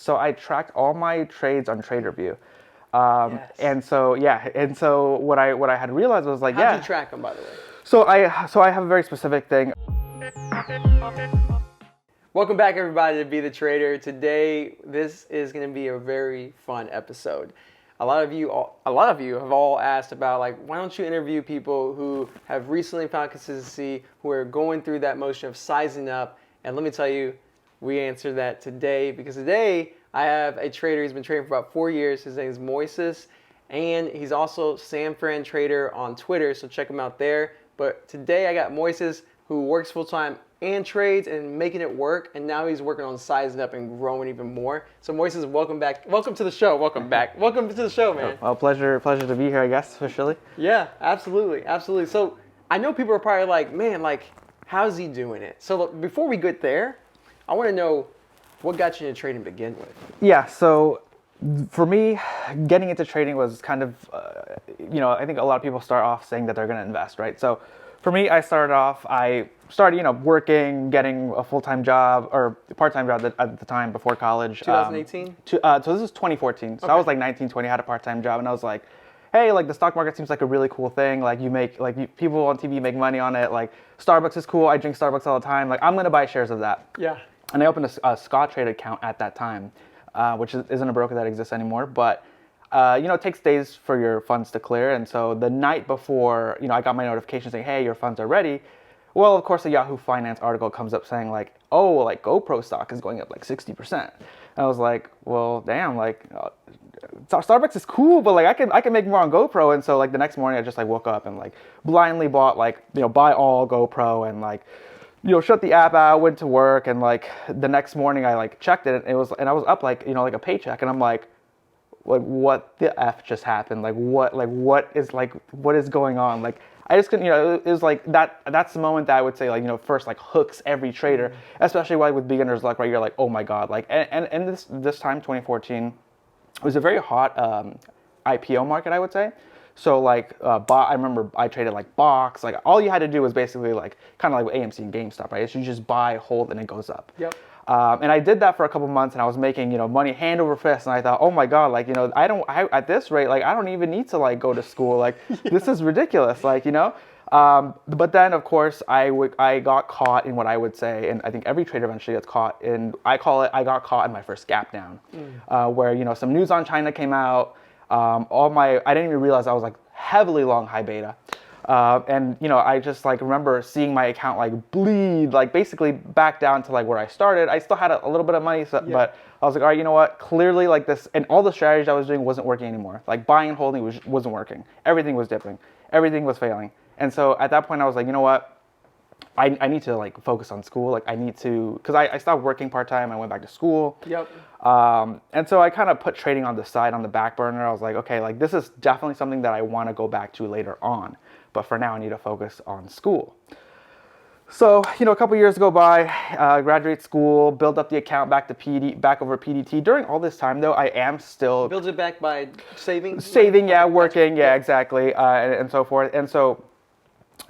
So I tracked all my trades on TraderView. Yes. And so what I had realized was like, How'd you track them, by the way? So I have a very specific thing. Welcome back, everybody, to Be the Trader. Today, this is going to be a very fun episode. A lot of you have all asked about, like, why don't you interview people who have recently found consistency, who are going through that motion of sizing up? And let me tell you, we answered that today, because today I have a trader. He's been trading for about 4 years. His name is Moises, and he's also San Fran Trader on Twitter, so check him out there. But today I got Moises, who works full-time and trades and making it work, and now he's working on sizing up and growing even more. So Moises, welcome back. Welcome to the show. Welcome back. Welcome to the show, man. Well, pleasure to be here, I guess, officially. Yeah, absolutely. So I know people are probably like, man, like, how's he doing it? So look, before we get there, I want to know what got you into trading to begin with. Yeah, so for me, getting into trading was kind of, I think a lot of people start off saying that they're going to invest, right? So for me, I started working, getting a full-time job or part-time job at the time before college. 2018? So this is 2014. So I was like 19, 20, had a part-time job, and I was like, hey, like the stock market seems like a really cool thing. Like people on TV make money on it. Like Starbucks is cool. I drink Starbucks all the time. Like I'm going to buy shares of that. Yeah. And I opened a Scottrade account at that time, which isn't a broker that exists anymore. But, it takes days for your funds to clear. And so the night before, I got my notification saying, hey, your funds are ready. Well, of course, a Yahoo Finance article comes up saying like, oh, like GoPro stock is going up like 60%. And I was like, well, damn, like Starbucks is cool, but like I can make more on GoPro. And so like the next morning I just like woke up and like blindly bought buy all GoPro and like, shut the app out, went to work, and like the next morning I like checked it, and I was up like like a paycheck, and I'm like what the F just happened? What is going on? Like I just couldn't, it was like that's the moment that I would say like, first like hooks every trader, especially with beginner's luck, right? You're like, oh my God, like and this time 2014 it was a very hot IPO market, I would say. So I remember I traded like Box. Like all you had to do was basically like kind of like AMC and GameStop, right? So you just buy, hold, and it goes up. Yep. And I did that for a couple months, and I was making money hand over fist. And I thought, oh my God, like at this rate, like I don't even need to like go to school. Like this is ridiculous, like But then of course I got caught in what I would say, and I think every trader eventually gets caught in. I got caught in my first gap down, where some news on China came out. I didn't even realize I was like heavily long high beta. And I just like remember seeing my account like bleed, like basically back down to like where I started. I still had a little bit of money, but I was like, all right, you know what? Clearly like this, and all the strategies I was doing wasn't working anymore. Like buying and holding wasn't working. Everything was dipping. Everything was failing. And so at that point I was like, you know what? I need to like focus on school. Like I need to, because I stopped working part-time. I went back to school. Yep. And so I kind of put trading on the side, on the back burner. I was like, okay, like this is definitely something that I want to go back to later on. But for now, I need to focus on school. So, a couple years go by, graduate school, build up the account back over PDT. During all this time, though, I am still... Build it back by saving? Saving, yeah, working, yeah, exactly, and so forth. And so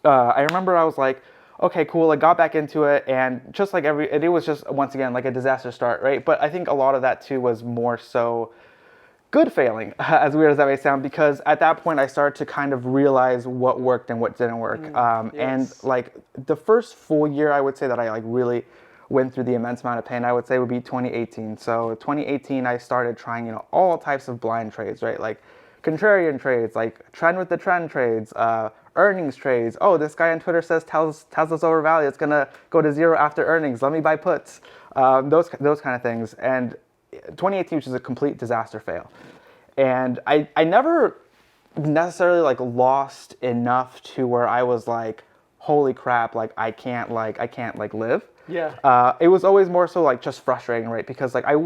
I remember I was like, okay, cool, I got back into it, and just like it was just, once again, like a disaster start, right? But I think a lot of that, too, was more so good failing, as weird as that may sound, because at that point I started to kind of realize what worked and what didn't work. Yes. And like the first full year I would say that I like really went through the immense amount of pain, I would say would be 2018. So 2018 I started trying, all types of blind trades, right? Like contrarian trades, like trend with the trend trades, earnings trades. Oh, this guy on Twitter says Tesla's overvalued. It's gonna go to zero after earnings. Let me buy puts. Those kind of things. And 2018, which is a complete disaster fail. And I never necessarily like lost enough to where I was like, holy crap, like I can't live. Yeah. It was always more so like just frustrating, right? Because like I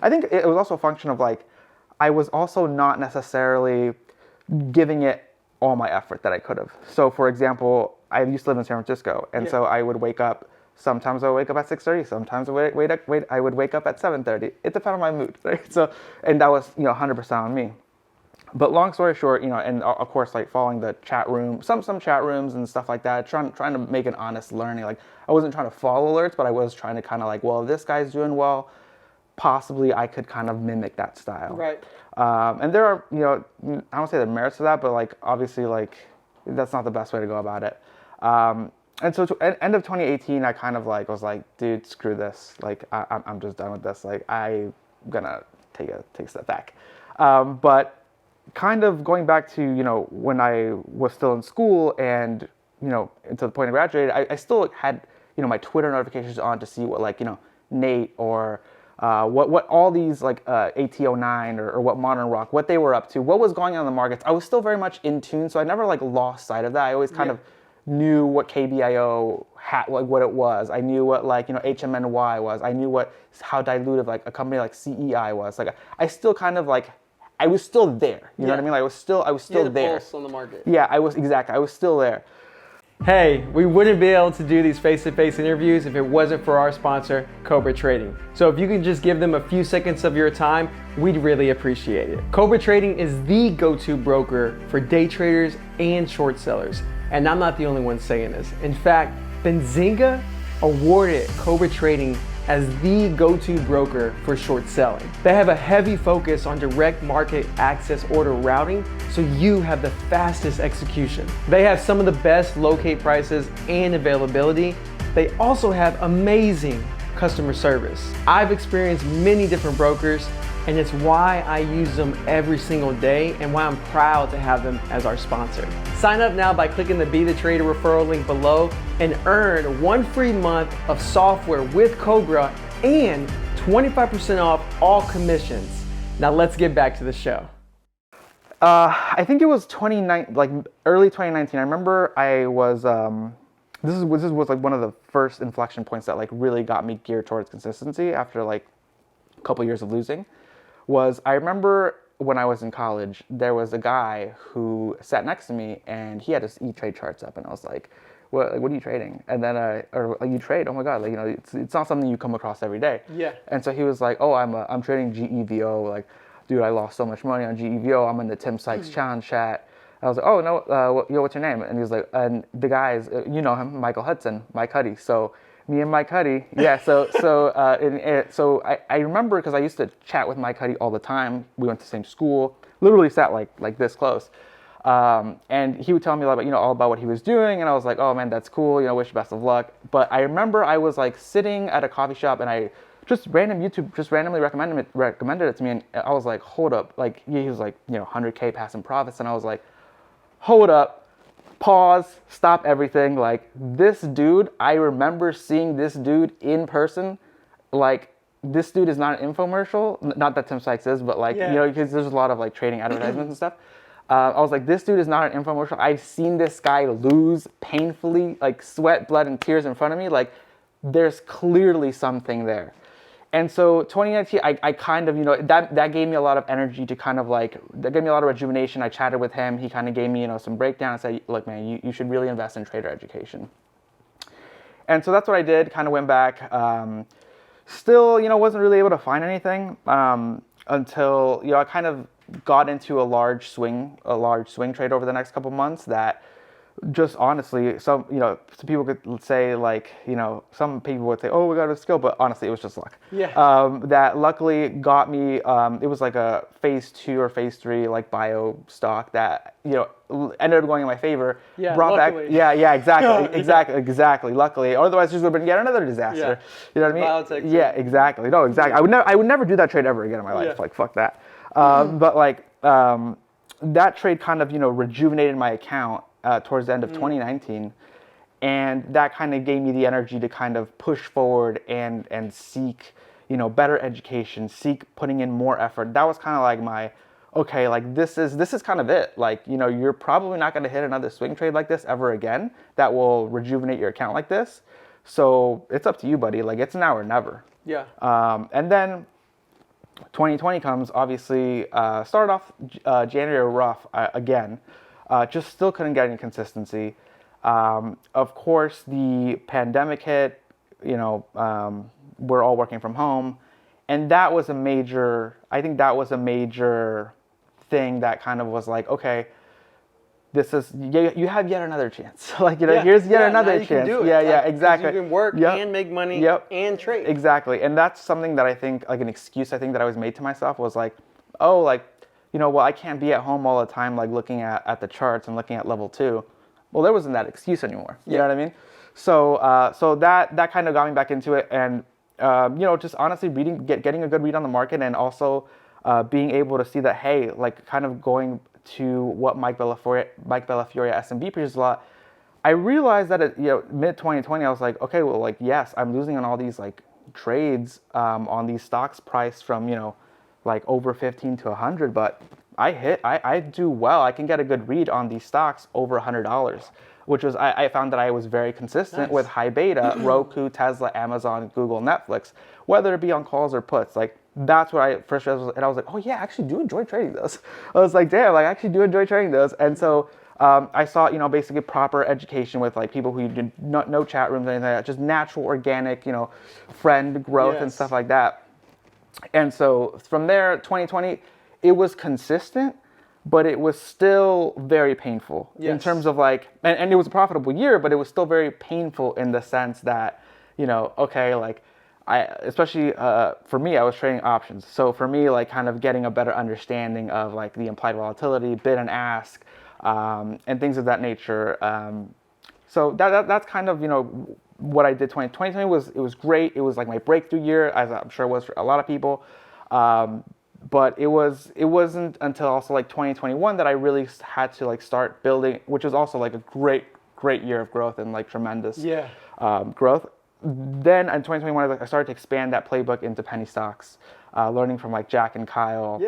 think it was also a function of like, I was also not necessarily giving it all my effort that I could have. So for example, I used to live in San Francisco, and so I would wake up. Sometimes I would wake up at 6:30. Sometimes I would wake up at 7:30. It depended on my mood, right? So, and that was 100% on me. But long story short, and of course, like following the chat room, some chat rooms and stuff like that, trying to make an honest learning. Like I wasn't trying to follow alerts, but I was trying to kind of like, well, if this guy's doing well, possibly I could kind of mimic that style. Right. And there are, I don't say the merits of that, but like obviously like that's not the best way to go about it. And so end of 2018, I kind of like was like, dude, screw this. Like I'm just done with this. Like I'm gonna take a step back. But kind of going back to when I was still in school and until the point I graduated, I still had my Twitter notifications on to see what like Nate or what all these like AT09 or what Modern Rock, what they were up to, what was going on in the markets. I was still very much in tune, so I never like lost sight of that. I always kind of knew what KBIO had, like what it was. I knew what like HMNY was. I knew how dilutive like a company like CEI was. Like I still kind of like I was still there. You know what I mean? Like I was still there. Pulse on the market. Yeah, I was still there. Hey, we wouldn't be able to do these face-to-face interviews if it wasn't for our sponsor, Cobra Trading. So if you can just give them a few seconds of your time, we'd really appreciate it. Cobra Trading is the go-to broker for day traders and short sellers. And I'm not the only one saying this. In fact, Benzinga awarded Cobra Trading as the go-to broker for short selling. They have a heavy focus on direct market access order routing, so you have the fastest execution. They have some of the best locate prices and availability. They also have amazing customer service. I've experienced many different brokers, and it's why I use them every single day and why I'm proud to have them as our sponsor. Sign up now by clicking the Be the Trader referral link below and earn 1 free month of software with Cobra and 25% off all commissions. Now let's get back to the show. I think it was early 2019. I remember I was this was like one of the first inflection points that like really got me geared towards consistency after like a couple years of losing. I remember when I was in college, there was a guy who sat next to me and he had his E-Trade charts up, and I was like, what are you trading? And then, or like, you trade? Oh my God, like, it's not something you come across every day. Yeah. And so he was like, oh, I'm trading GEVO. Like, dude, I lost so much money on GEVO. I'm in the Tim Sykes challenge chat. I was like, oh no, what's your name? And he was like, and the guys, you know him, Michael Hudson, Mike Huddy. So me and Mike Huddy, yeah. So I remember because I used to chat with Mike Huddy all the time. We went to the same school, literally sat like this close. And he would tell me about, all about what he was doing. And I was like, oh man, that's cool. Wish you best of luck. But I remember I was like sitting at a coffee shop and YouTube just randomly recommended it to me. And I was like, hold up. Like he was like, 100K passing profits. And I was like, hold up, pause, stop everything. Like this dude, I remember seeing this dude in person. Like this dude is not an infomercial. Not that Tim Sykes is, but like, because there's a lot of like trading advertisements and stuff. I was like, this dude is not an infomercial. I've seen this guy lose painfully, like sweat, blood, and tears in front of me. Like, there's clearly something there. And so 2019, I kind of, that gave me a lot of energy to kind of like, that gave me a lot of rejuvenation. I chatted with him. He kind of gave me, some breakdown and said, look, man, you should really invest in trader education. And so that's what I did, kind of went back. Still, wasn't really able to find anything until, I kind of got into a large swing trade over the next couple months that just honestly, some people could say like, some people would say, oh, we got a skill, but honestly, it was just luck. Yeah. That luckily got me, it was like a phase 2 or phase 3, like bio stock that, ended up going in my favor. Yeah, brought luckily. back, yeah, exactly. Luckily. Otherwise, this would have been yet another disaster. Yeah. You know what I mean? Biotech Yeah, exactly. No, exactly. I would never do that trade ever again in my life. Yeah. Like, fuck that. But like, that trade kind of, rejuvenated my account towards the end of 2019. And that kind of gave me the energy to kind of push forward and seek, better education, seek putting in more effort. That was kind of like my, okay, like this is kind of it. Like, you're probably not going to hit another swing trade like this ever again that will rejuvenate your account like this. So it's up to you, buddy. Like, it's now or never. Yeah. And then 2020 comes, obviously, started off January rough again. Just still couldn't get any consistency. Of course, the pandemic hit, we're all working from home. And that was I think that was a major thing that kind of was like, okay, this is you have yet another chance. Like, here's yet another now you chance. can do it. Yeah, Like, yeah, 'cause exactly. You can work Yep. and make money Yep. and trade. Exactly. And that's something that I think, like, an excuse I think that I always made to myself was like, oh, like, well, I can't be at home all the time, like looking at the charts and looking at level 2. Well, there wasn't that excuse anymore. You know what I mean? So that kind of got me back into it, and just honestly getting a good read on the market, and also being able to see that, hey, like, kind of going to what Mike Bellafiore at S&B preaches a lot. I realized that at mid 2020, I was like, okay, well, like, yes, I'm losing on all these like trades on these stocks priced from like over 15 to 100, but I do well. I can get a good read on these stocks over $100, which was I found that I was very consistent with high beta, Roku, Tesla, Amazon, Google, Netflix, whether it be on calls or puts. Like, that's what I first realized, and I was like, oh yeah, I actually do enjoy trading those. I was like, damn, like, I actually do enjoy trading those. And so I saw, basically proper education with like people who did no chat rooms or anything like that, just natural, organic, friend growth and stuff like that. And so from there, 2020, it was consistent, but it was still very painful in terms of like, and it was a profitable year, but it was still very painful in the sense that, okay, like, especially for me, I was trading options. So for me, like, kind of getting a better understanding of like the implied volatility, bid and ask, and things of that nature. So that's kind of what I did. 2020 was great. It was like my breakthrough year, as I'm sure it was for a lot of people. But it wasn't until also like 2021 that I really had to like start building, which was also like a great year of growth and like tremendous growth. Then in 2021, I started to expand that playbook into penny stocks, learning from like Jack and Kyle.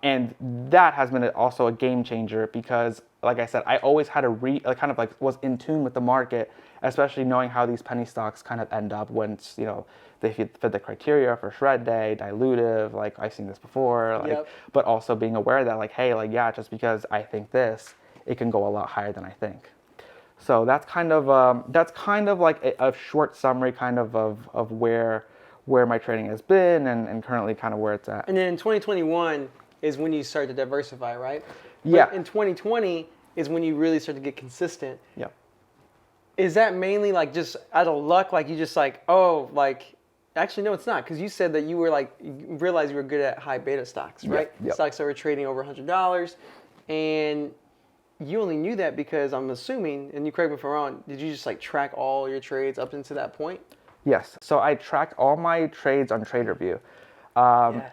And that has been also a game changer because, like I said, I always had kind of like was in tune with the market, especially knowing how these penny stocks kind of end up once, they fit the criteria for shred day, dilutive, like I've seen this before, like, but also being aware that like, hey, like, yeah, just because I think this, it can go a lot higher than I think. So that's kind of like a short summary kind of where my trading has been and currently kind of where it's at. And then in 2021 is when you start to diversify, right? Yeah. But in 2020 is when you really start to get consistent. Yeah. Is that mainly like just out of luck? Like you just like, oh, like, actually, no, it's not. Because you said that you were like, you realized you were good at high beta stocks, right? Yep. Stocks that were trading over $100. And you only knew that because I'm assuming, and you correct me if I'm wrong, did you just like track all your trades up into that point? Yes. So I tracked all my trades on TraderView.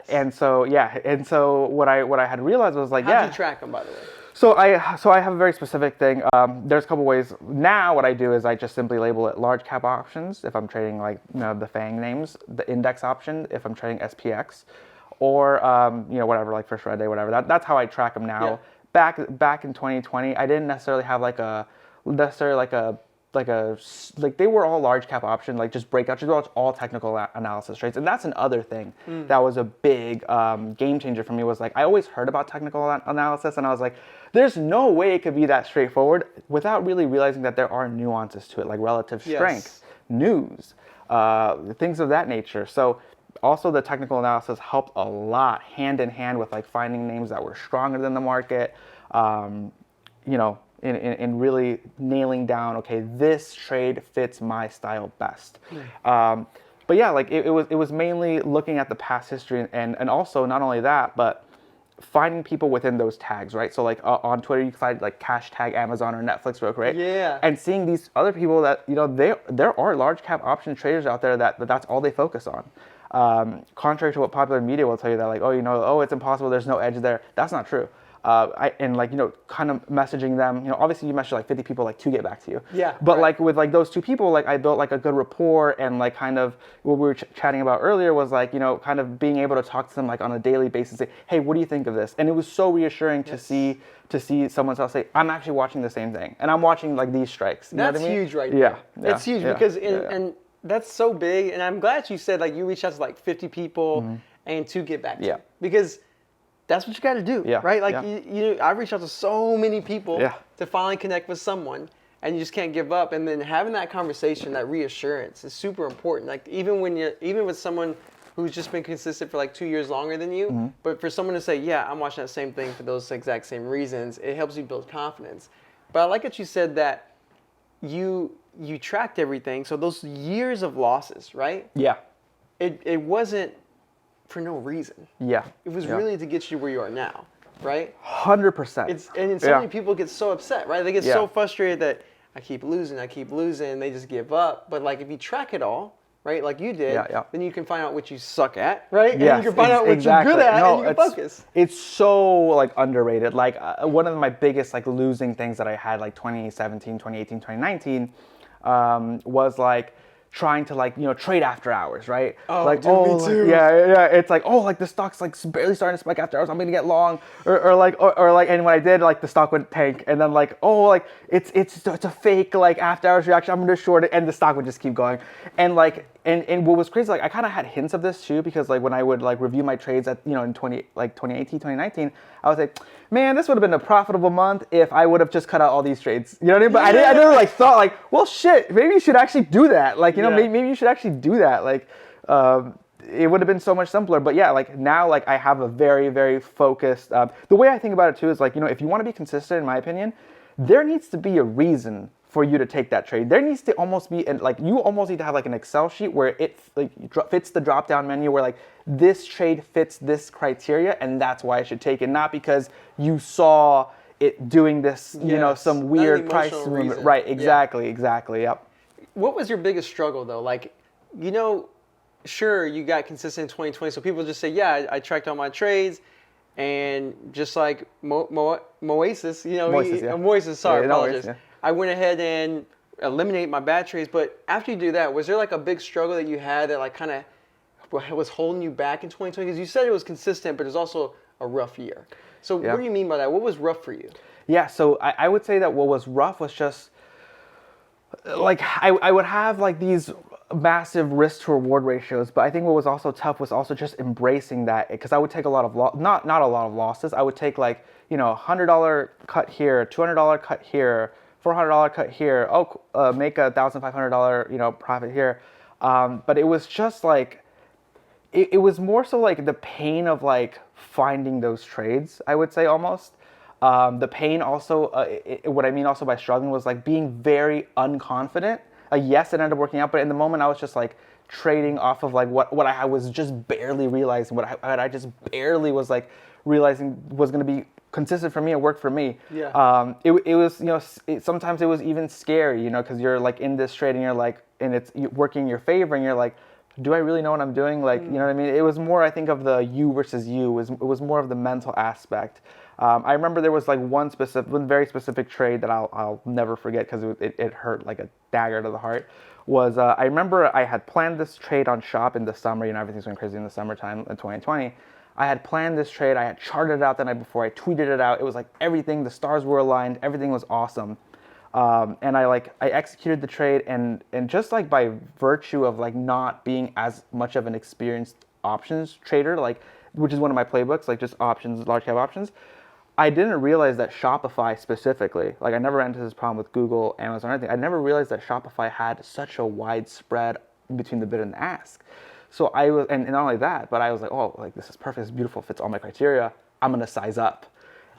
And so, what I had realized was like, How'd you track them, by the way? So I have a very specific thing. There's a couple ways. Now what I do is I just simply label it large cap options if I'm trading like the FANG names, the index option if I'm trading SPX, or whatever, like for shred day, whatever. That's how I track them now. Back in 2020, I didn't necessarily have like they were all large cap option, like just breakout trades, all technical analysis trades. And that's another thing that was a big game changer for me, was like, I always heard about technical analysis and I was like, there's no way it could be that straightforward, without really realizing that there are nuances to it, like relative strength, news, things of that nature. So also the technical analysis helped a lot hand in hand with like finding names that were stronger than the market, in really nailing down, okay, this trade fits my style best. But yeah, like it was mainly looking at the past history and also not only that, but finding people within those tags, right? So like on Twitter, you can find like hashtag Amazon or Netflix, right? Yeah. And seeing these other people that, there are large cap option traders out there that's all they focus on. Contrary to what popular media will tell you, that like, it's impossible, there's no edge there. That's not true. Kind of messaging them, obviously you message like 50 people like to get back to you. Yeah. But like with like those two people, like I built like a good rapport, and like kind of what we were chatting about earlier was like, kind of being able to talk to them like on a daily basis, say, hey, what do you think of this? And it was so reassuring to see someone else say, I'm actually watching the same thing, and I'm watching like these strikes. You know what I mean? Huge right there. It's huge because and that's so big, and I'm glad you said like you reached out to like 50 people and to get back to you, because that's what you got to do, right? Like I've reached out to so many people to finally connect with someone, and you just can't give up. And then having that conversation, that reassurance is super important. Like even with someone who's just been consistent for like 2 years longer than you. But for someone to say, yeah, I'm watching that same thing for those exact same reasons, it helps you build confidence. But I like that you said that you tracked everything. So those years of losses, right? Yeah. It wasn't for no reason. Yeah. It was really to get you where you are now, right? 100%. And so many people get so upset, right? They get so frustrated that I keep losing, they just give up. But like if you track it all, right, like you did, then you can find out what you suck at, right? Yes, and you can find out what you're good at, and you can focus. It's so like underrated. Like one of my biggest like losing things that I had like 2017, 2018, 2019 was like trying to like, trade after hours, right? Oh, like, dude, me too. Yeah. It's like, like the stock's like barely starting to spike after hours. I'm gonna get long, or like, and when I did, like the stock went tank, and then like, like it's a fake like after hours reaction. I'm gonna short it, and the stock would just keep going, and like, and what was crazy, like I kind of had hints of this too, because like when I would like review my trades at in 2018, 2019, I was like, man, this would have been a profitable month if I would have just cut out all these trades. You know what I mean? But I never like thought like, well, shit, maybe you should actually do that. Like, maybe you should actually do that. Like, it would have been so much simpler. But yeah, like now, like I have a very, very focused. The way I think about it too is like, if you want to be consistent, in my opinion, there needs to be a reason for you to take that trade. There needs to almost be like you almost need to have like an Excel sheet where it like fits the drop down menu where like this trade fits this criteria and that's why I should take it, not because you saw it doing this, some weird price movement. Right, exactly, yep. What was your biggest struggle though? Like, sure you got consistent in 2020, so people just say, yeah, I tracked all my trades. And just like Moises, Moises, apologies. I went ahead and eliminated my bad trades. But after you do that, was there like a big struggle that you had that like kind of was holding you back in 2020? Because you said it was consistent, but it was also a rough year. So what do you mean by that? What was rough for you? Yeah, so I would say that what was rough was just like I would have like these massive risk to reward ratios, but I think what was also tough was also just embracing that, because I would take a lot of not a lot of losses. I would take like $100 cut here, $200 cut here, $400 cut here. Make $1,500 profit here. But it was just like it was more so like the pain of like finding those trades. I would say almost. The pain also, what I mean also by struggling was like being very unconfident. Yes, it ended up working out, but in the moment I was just like trading off of like what I was just barely realizing, what I just barely was like realizing was going to be consistent for me and work for me. Yeah. It was, sometimes it was even scary, because you're like in this trade and you're like, and it's working in your favor and you're like, do I really know what I'm doing? Like, you know what I mean? It was more, I think, of the you versus you. It was more of the mental aspect. I remember there was like one very specific trade that I'll never forget because it hurt like a dagger to the heart. Was I remember I had planned this trade on Shop in the summer. Everything's going crazy in the summertime in 2020. I had planned this trade. I had charted it out the night before. I tweeted it out. It was like everything. The stars were aligned. Everything was awesome. And I executed the trade, and just like by virtue of like not being as much of an experienced options trader, like which is one of my playbooks, like just options, large cap options. I didn't realize that Shopify specifically, like I never ran into this problem with Google, Amazon, or anything. I never realized that Shopify had such a wide spread between the bid and the ask. So I was, and not only that, but I was like, oh, like this is perfect, it's beautiful, fits all my criteria. I'm gonna size up.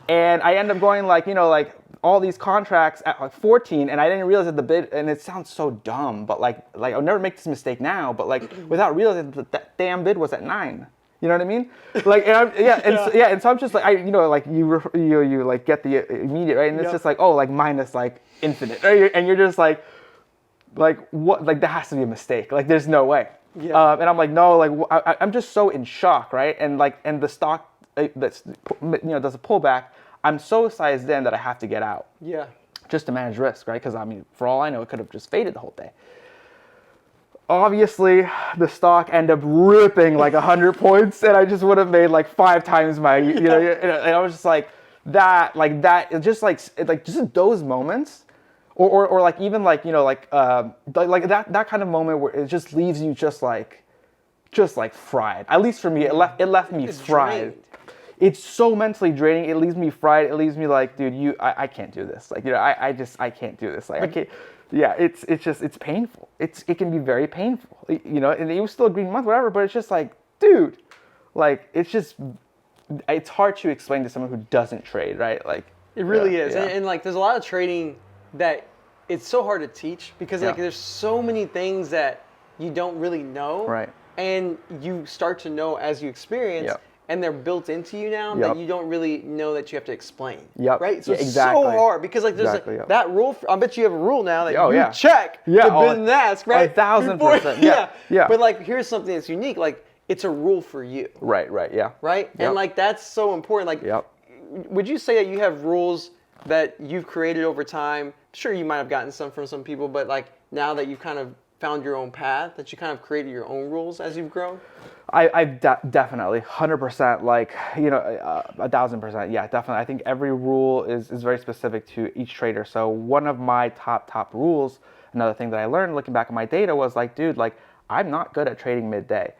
And I end up going like, like all these contracts at like 14, and I didn't realize that the bid, and it sounds so dumb, but like I'll never make this mistake now, but like without realizing that damn bid was at 9. You know what I mean? Like, and so I'm just like, like you like get the immediate, right? And it's just like, like minus like infinite, right? And you're just like what? Like there has to be a mistake. Like there's no way. Yeah. And I'm like, no, like I'm just so in shock, right? And like, and the stock that's does a pullback. I'm so sized in that I have to get out. Yeah. Just to manage risk, right? Because I mean, for all I know, it could have just faded the whole day. Obviously, the stock ended up ripping like 100 points, and I just would have made like 5 times my, and I was just like that, it's just like just those moments, or like even like like that kind of moment where it just leaves you just like fried. At least for me, it left me fried. Drained. It's so mentally draining. It leaves me fried. It leaves me like, dude, I can't do this. Like, I can't do this. Like, I can't. Yeah, it's painful. It can be very painful. And it was still a green month, whatever. But it's just like dude, like it's hard to explain to someone who doesn't trade, right? Like it really is. And like there's a lot of trading that it's so hard to teach because like there's so many things that you don't really know. Right. And you start to know as you experience. Yep. And they're built into you now that you don't really know that you have to explain. Yep. Right? So Yeah, it's exactly. so hard because like there's that rule. I bet you have a rule now that you check the bid and ask, right? 1,000%. Yeah. But like here's something that's unique. Like it's a rule for you. Right. Yeah. Right? Yep. And like that's so important. Like would you say that you have rules that you've created over time? Sure, you might have gotten some from some people, but like now that you've kind of found your own path, that you kind of created your own rules as you've grown? I've definitely 100%, like 1,000%. Yeah, definitely. I think every rule is very specific to each trader. So one of my top rules, another thing that I learned looking back at my data was like, dude, like I'm not good at trading midday.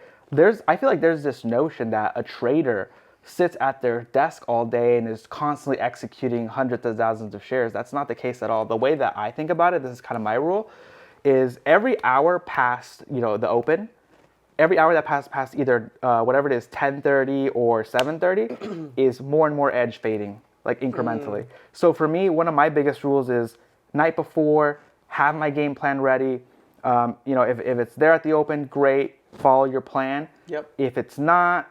I feel like there's this notion that a trader sits at their desk all day and is constantly executing hundreds of thousands of shares. That's not the case at all. The way that I think about it, this is kind of my rule, is every hour past the open, every hour that passes past either whatever it is, 10:30 or 7:30, is more and more edge fading, like incrementally. So for me, one of my biggest rules is night before, have my game plan ready. If it's there at the open, great, follow your plan. Yep. If it's not,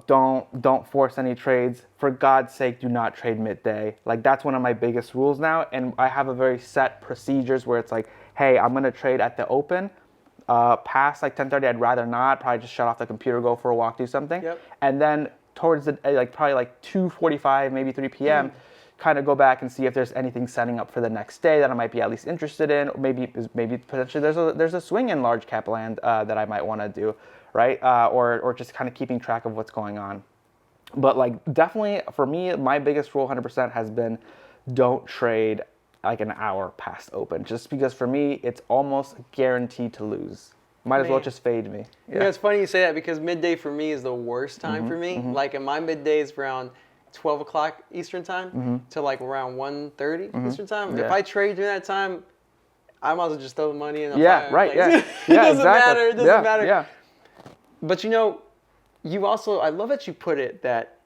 don't force any trades. For God's sake, do not trade midday. Like that's one of my biggest rules now, and I have a very set procedures where it's like, hey, I'm gonna trade at the open. Past like 10:30, I'd rather not. Probably just shut off the computer, go for a walk, do something. Yep. And then towards the probably like 2:45, maybe 3 p.m. Kind of go back and see if there's anything setting up for the next day that I might be at least interested in. Or maybe potentially there's a swing in large cap land that I might want to do, right? Or just kind of keeping track of what's going on. But like definitely for me, my biggest rule 100% has been don't trade like an hour past open, just because for me it's almost guaranteed to lose. Might as well just fade me. Yeah, it's funny you say that because midday for me is the worst time for me. Like in my midday is around 12 o'clock Eastern time to like around 1:30 Eastern time. If I trade during that time, I might as well just throw the money in the fire. Right. Like, Yeah. It doesn't Exactly. matter. It doesn't matter. Yeah. But you also, I love that you put it that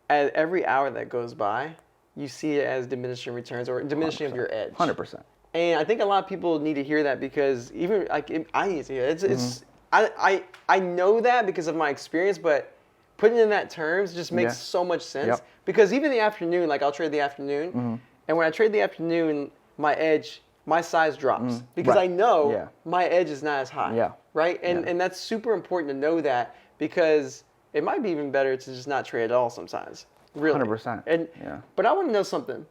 at every hour that goes by, you see it as diminishing returns or diminishing of your edge. 100%. And I think a lot of people need to hear that because even like I need to hear it. It's I know that because of my experience, but putting it in that terms just makes so much sense. Yep. Because even the afternoon, like I'll trade the afternoon, and when I trade the afternoon, my size drops because I know my edge is not as high. Yeah. Right? And that's super important to know that because it might be even better to just not trade at all sometimes. Really. 100%. But I want to know something.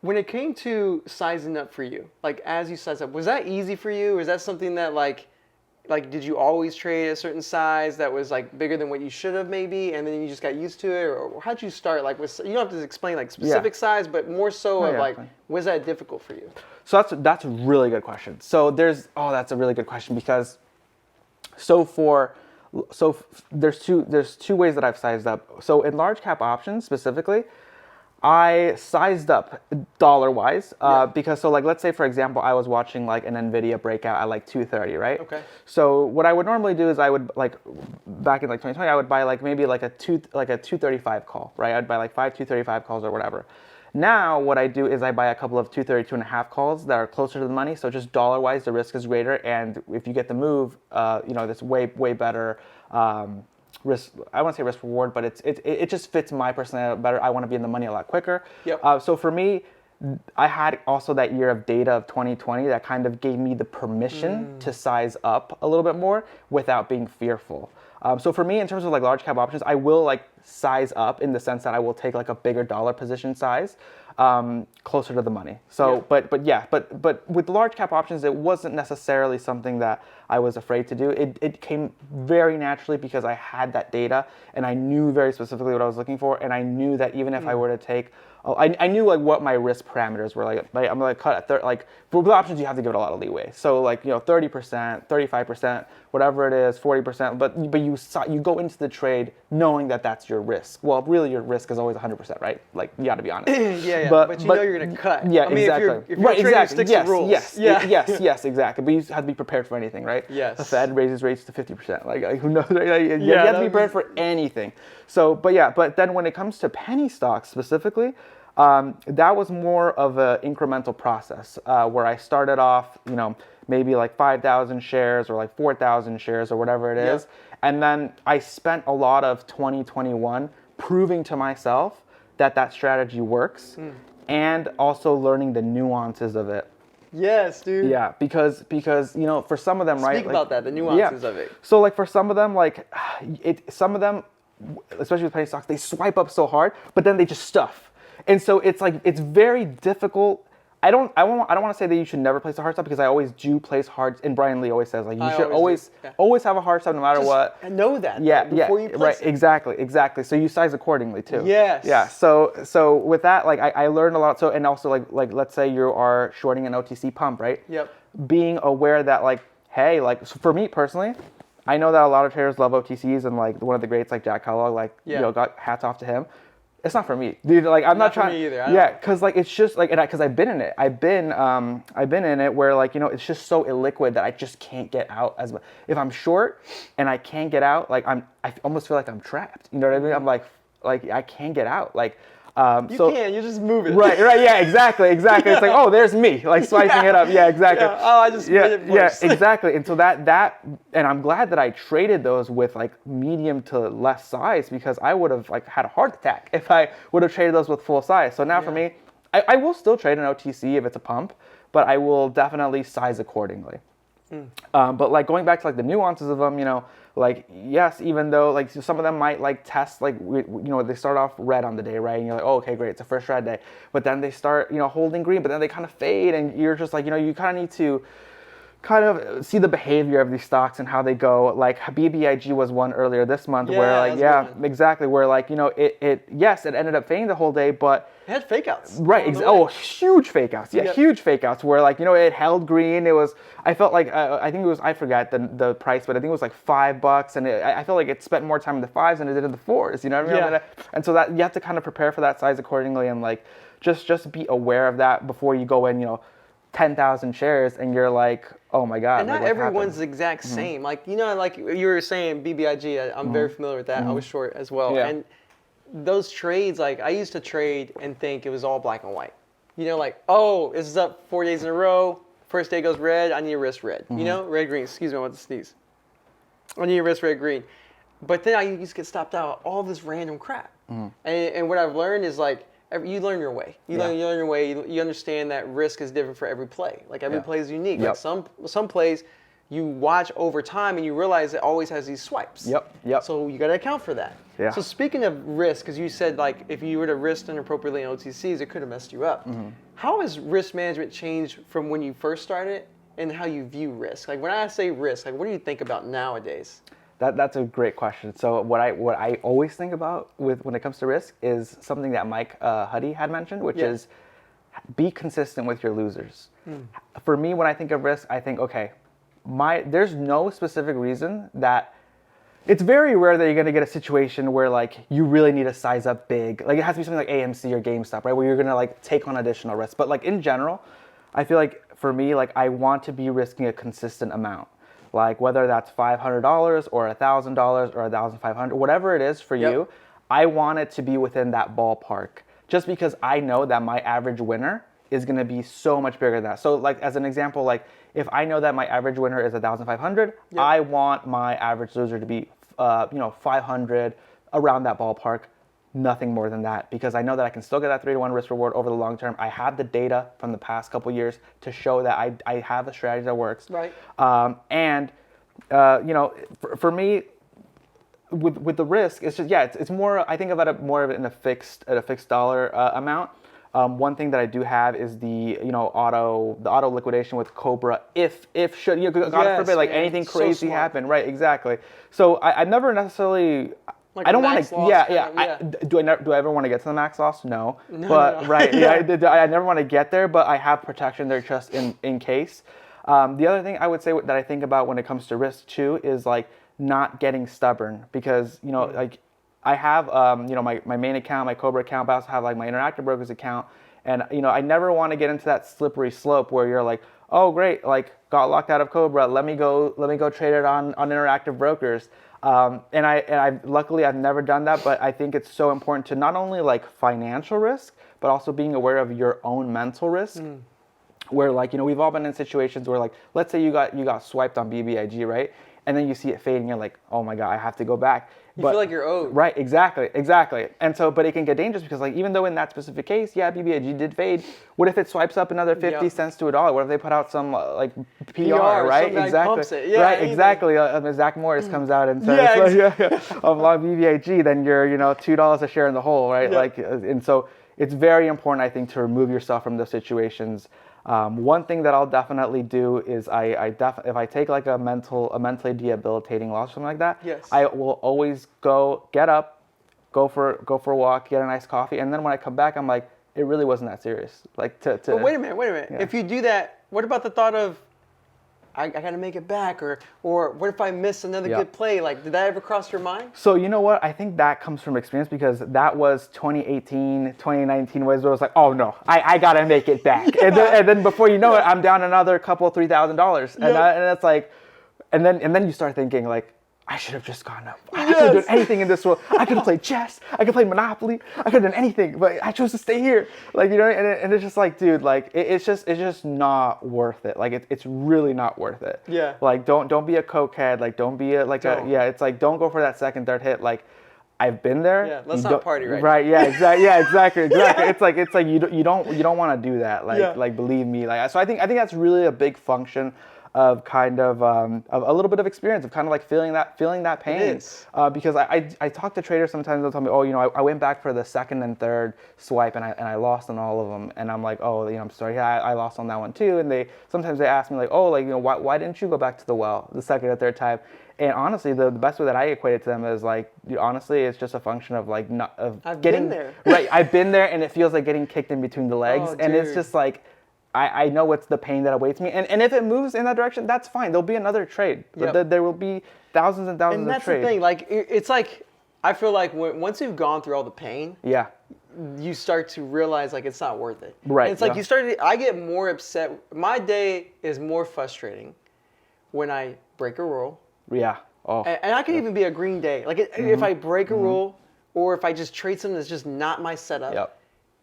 When it came to sizing up for you, like as you size up, was that easy for you? Or is that something that like did you always trade a certain size that was like bigger than what you should have maybe, and then you just got used to it? Or how'd you start? Like, you don't have to explain like specific size, but more so of like, was that difficult for you? So that's a really good question. So that's a really good question because there's two ways that I've sized up. So in large cap options specifically, I sized up dollar-wise because so like let's say for example I was watching like an Nvidia breakout at like 230, right? Okay. So what I would normally do is I would like back in like 2020 I would buy like maybe like a 235 call, right? I'd buy like 5 235 calls or whatever. Now what I do is I buy a couple of 232.5 calls that are closer to the money. So just dollar-wise the risk is greater, and if you get the move, that's way better. Risk, I won't say risk reward, but it just fits my personality better. I want to be in the money a lot quicker. Yep. So for me, I had also that year of data of 2020 that kind of gave me the permission to size up a little bit more without being fearful. So for me, in terms of like large cap options, I will like size up in the sense that I will take like a bigger dollar position size closer to the money. So, but with large cap options, it wasn't necessarily something that I was afraid to do. It came very naturally because I had that data and I knew very specifically what I was looking for, and I knew that even if I were to take I knew like what my risk parameters were. Like I'm gonna cut at like for options you have to give it a lot of leeway. So like 30%, 35%, whatever it is, 40%. But you go into the trade knowing that that's your risk. Well, really your risk is always 100%, right? Like you got to be honest. Yeah. But you know you're gonna cut. Yeah, I mean, exactly. If you're trading, stick to rules. Yes, exactly. But you have to be prepared for anything, right? right? Yes. The Fed raises rates to 50%. Like who knows? Right? You Yeah, have to be prepared for anything. So, but then when it comes to penny stocks specifically, that was more of an incremental process where I started off, maybe like 5,000 shares or like 4,000 shares or whatever it is. And then I spent a lot of 2021 proving to myself that strategy works and also learning the nuances of it. Yes, dude. Yeah, because for some of them, right? Speak about that, the nuances of it. So like for some of them, like some of them, especially with penny stocks, they swipe up so hard, but then they just stuff. And so it's like it's very difficult. I don't want to say that you should never place a hard stop because I always do place hard. And Brian Lee always says like you should always have a hard stop no matter what. I know that. Before you place it. Exactly. So you size accordingly too. Yes. Yeah. So with that, like I learned a lot. So and also like let's say you are shorting an OTC pump, right? Yep. Being aware that like hey, like so for me personally, I know that a lot of traders love OTCs and like one of the greats like Jack Kellogg, like got hats off to him. It's not for me, dude. Like I'm not trying. For me either. Because like it's just like, because I've been in it. I've been in it where like it's just so illiquid that I just can't get out as much. If I'm short and I can't get out, like I almost feel like I'm trapped. You know what I mean? I'm like I can't get out. Like you just move it. Right. Yeah. Exactly. It's like there's me like swiping it up. Yeah. Exactly. Yeah. Oh, I just made it worse. Yeah. Exactly. And so that and I'm glad that I traded those with like medium to less size because I would have like had a heart attack if I would have traded those with full size. So now for me, I will still trade an OTC if it's a pump, but I will definitely size accordingly. But like going back to like the nuances of them, like yes, even though like some of them might like test like they start off red on the day, right? And you're like, oh, okay, great, it's a first red day. But then they start holding green, but then they kind of fade, and you're just like you kind of need to kind of see the behavior of these stocks and how they go. Like BBIG was one earlier this month where like exactly where like it ended up fading the whole day, but it had fake outs. Right. Huge fake outs. Yeah, huge fake outs where like it held green. It was I felt like I think it was I forgot the price, but I think it was like $5, and I felt like it spent more time in the fives than it did in the fours. You know what I mean? Yeah. And so that you have to kind of prepare for that size accordingly, and like just be aware of that before you go in. 10,000 shares and you're like, oh my God. And not everyone's the exact same. Like, like you were saying, BBIG, I'm very familiar with that. I was short as well. Yeah. And those trades, like I used to trade and think it was all black and white. Like, oh, this is up 4 days in a row. First day goes red, I need to risk red. Red, green. Excuse me, I want to sneeze. I need to risk red, green. But then I used to get stopped out all this random crap. And what I've learned is like, you learn your way. You learn your way. You understand that risk is different for every play. Like every play is unique. Like some plays you watch over time and you realize it always has these swipes. Yep. So you got to account for that. Yeah. So speaking of risk, because you said like if you were to risk inappropriately in OTCs, it could have messed you up. How has risk management changed from when you first started and how you view risk? Like when I say risk, like what do you think about nowadays? That's a great question. So what I always think about when it comes to risk is something that Mike Huddy had mentioned, which is be consistent with your losers. For me, when I think of risk, I think, okay, there's no specific reason that it's very rare that you're going to get a situation where like you really need to size up big. Like it has to be something like AMC or GameStop, right? Where you're going to like take on additional risk. But like in general, I feel like for me, like I want to be risking a consistent amount. Like whether that's $500 or $1,000 or $1,500, whatever it is for you, I want it to be within that ballpark. Just because I know that my average winner is going to be so much bigger than that. So like as an example, like if I know that my average winner is 1,500, I want my average loser to be 500, around that ballpark. Nothing more than that, because I know that I can still get that 3-to-1 risk reward over the long term. I have the data from the past couple years to show that I have a strategy that works. Right. For me, with the risk, it's just it's more. I think about it more of it in a fixed dollar amount. One thing that I do have is the auto liquidation with Cobra. If should God forbid like anything crazy happen, right? Exactly. So I've never necessarily. Like I don't want to. Do I ever want to get to the max loss? No. But no. Right. I never want to get there, but I have protection there just in case. The other thing I would say that I think about when it comes to risk too is like not getting stubborn, because like I have my main account, my Cobra account, but I also have like my Interactive Brokers account, And I never want to get into that slippery slope where you're like, oh great, like got locked out of Cobra, let me go trade it on interactive brokers. And I luckily I've never done that, but I think it's so important to not only like financial risk, but also being aware of your own mental risk. Where like, we've all been in situations where like, let's say you got swiped on BBIG, right? And then you see it fade and you're like, oh my God, I have to go back. You feel like you're owed. Right, exactly. And so, but it can get dangerous because like, even though in that specific case, yeah, BBIG did fade, what if it swipes up another 50 cents to $1? What if they put out some like PR, right? Exactly. Yeah, right, anything. exactly. Zach Morris comes out and says, of long BBIG, then you're, $2 a share in the hole, right? Yeah. Like, and so it's very important, I think, to remove yourself from those situations. One thing that I'll definitely do is if I take like a mentally debilitating loss or something like that, yes. I will always get up, go for a walk, get a nice coffee, and then when I come back, I'm like, it really wasn't that serious. Like But wait a minute. Yeah. If you do that, what about the thought of, I got to make it back, or what if I miss another good play? Like, did that ever cross your mind? So you know what? I think that comes from experience because that was 2018, 2019 where it was like, oh no, I got to make it back. And then before you know it, I'm down another couple $3,000. And it's like, and then you start thinking like, I should have just gone up. I could have done anything in this world. I could have played chess. I could play Monopoly. I could have done anything, but I chose to stay here. Like, and it's just like, dude, like it's just not worth it. Like it's really not worth it. Yeah. Like don't be a cokehead. Like don't be it's like don't go for that second, third hit. Like I've been there. Yeah. Let's not party right now. Right. Yeah. Exactly. Yeah. Exactly. Yeah. It's like you don't want to do that. Like believe me. Like so I think that's really a big function of kind of a little bit of experience of kind of like feeling that pain. It is. Because I talk to traders sometimes, they'll tell me, oh, I went back for the second and third swipe and I lost on all of them, and I'm like, oh, I'm sorry, yeah, I lost on that one too. And sometimes they ask me like, oh, like why didn't you go back to the well the second or third time? And honestly, the best way that I equate it to them is like, honestly, it's just a function of like I've been there. Right, I've been there, and it feels like getting kicked in between the legs, and it's just like. I know it's the pain that awaits me. And if it moves in that direction, that's fine. There'll be another trade. Yep. There will be thousands and thousands of trades. And that's the thing. Like, it's like, I feel like once you've gone through all the pain, you start to realize, like, it's not worth it. Right. And it's like I get more upset. My day is more frustrating when I break a rule. Yeah. Oh. And I can even be a green day. Like, if I break a rule or if I just trade something that's just not my setup. Yep.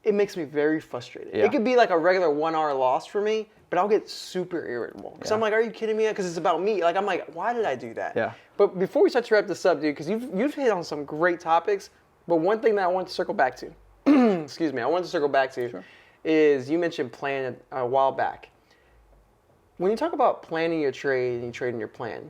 It makes me very frustrated. Yeah. It could be like a regular 1 hour loss for me, but I'll get super irritable. Because I'm like, are you kidding me? Because it's about me. Like, I'm like, why did I do that? Yeah. But before we start to wrap this up, dude, because you've hit on some great topics, but one thing that I want to circle back to, excuse me, is you mentioned plan a while back. When you talk about planning your trade and you trading your plan,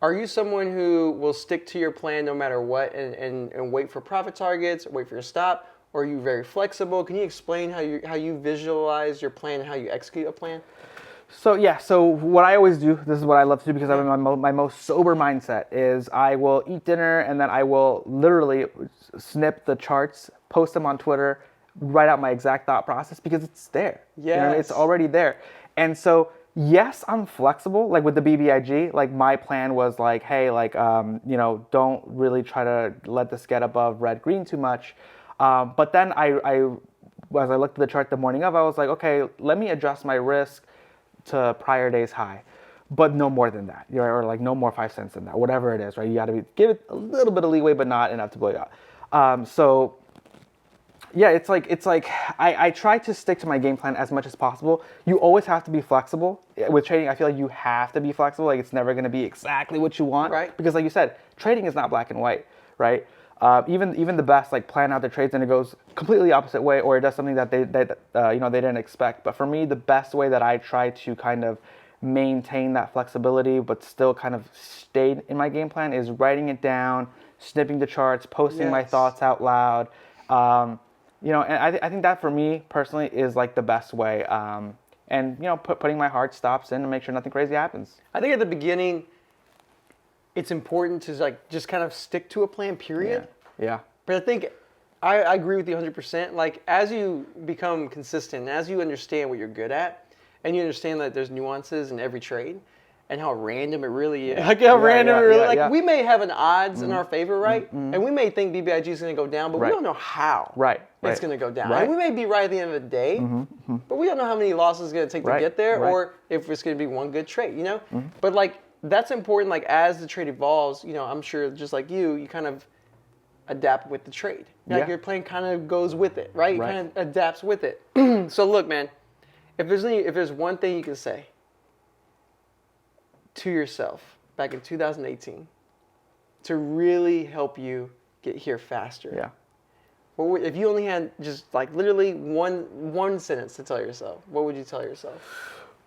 are you someone who will stick to your plan no matter what and wait for profit targets, wait for your stop? Or are you very flexible? Can you explain how you visualize your plan and how you execute a plan? So what I always do, this is what I love to do because I'm in my most sober mindset, is I will eat dinner and then I will literally snip the charts, post them on Twitter, write out my exact thought process because it's there. Yes. It's already there. And so yes, I'm flexible. Like with the BBIG, like my plan was like, hey, like don't really try to let this get above red-green too much. But then as I looked at the chart the morning of, I was like, okay, let me adjust my risk to prior day's high, but no more than that, or like no more 5 cents than that, whatever it is, right? You got to give it a little bit of leeway, but not enough to blow you out. So yeah, it's like I try to stick to my game plan as much as possible. You always have to be flexible with trading. I feel like you have to be flexible. Like it's never going to be exactly what you want, right? Because like you said, trading is not black and white, right? Even the best like plan out their trades and it goes completely opposite way, or it does something that they didn't expect. But for me, the best way that I try to kind of maintain that flexibility but still kind of stay in my game plan is writing it down, snipping the charts, posting my thoughts out loud. And I think that for me personally is like the best way. And putting my hard stops in to make sure nothing crazy happens. I think at the beginning, it's important to like just kind of stick to a plan, period. Yeah. But I think I agree with you 100%. Like as you become consistent, as you understand what you're good at, and you understand that there's nuances in every trade, and how random it really is. Like how random it really is. We may have an odds in our favor, right? And we may think BBIG is going to go down, but we don't know how it's going to go down. And we may be right at the end of the day, but we don't know how many losses it's going to take to get there, or if it's going to be one good trade, you know? But like, that's important. Like, as the trade evolves, you know, I'm sure just like you kind of adapt with the trade. Like your plan kind of goes with it, right? You kind of adapts with it. So look, man, if there's one thing you can say to yourself back in 2018 to really help you get here faster. Well, if you only had just like literally one sentence to tell yourself, what would you tell yourself?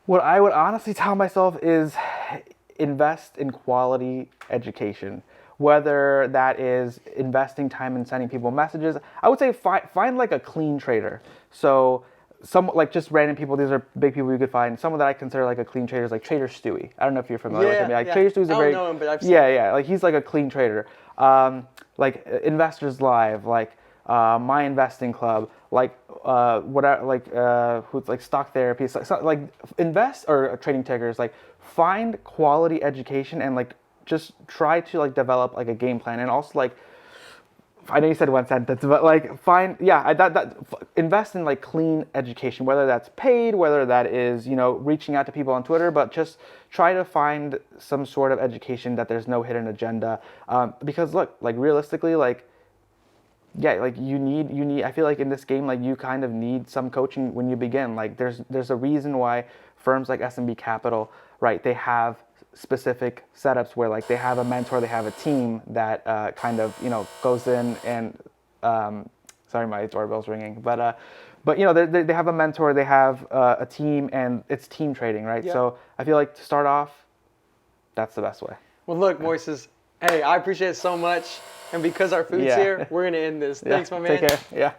What I would honestly tell myself is invest in quality education. Whether that is investing time in sending people messages, I would say find like a clean trader. So some like just random people. These are big people you could find. Someone that I consider like a clean trader is like Trader Stewie. I don't know if you're familiar with him. Like Trader Stewie's a very I don't know him, but I've seen like he's like a clean trader. Like Investors Live, like My Investing Club, like whatever, like who's like Stock Therapy, so, like invest or trading tickers. Like find quality education and like just try to like develop like a game plan, and also like I know you said one sentence, but like invest in like clean education, whether that's paid, whether that is, you know, reaching out to people on Twitter, but just try to find some sort of education that there's no hidden agenda. Because look, like realistically, like you need. I feel like in this game, like you kind of need some coaching when you begin. Like there's a reason why firms like S&B Capital, right? They have specific setups where like they have a mentor, they have a team that kind of, you know, goes in and sorry, my doorbell's ringing, but you know, they have a mentor, they have a team, and it's team trading, right? So I feel like to start off, that's the best way. Well, look, Moises, hey, I appreciate it so much, and because our food's here, we're gonna end this. Thanks, my man. Take care. Yeah.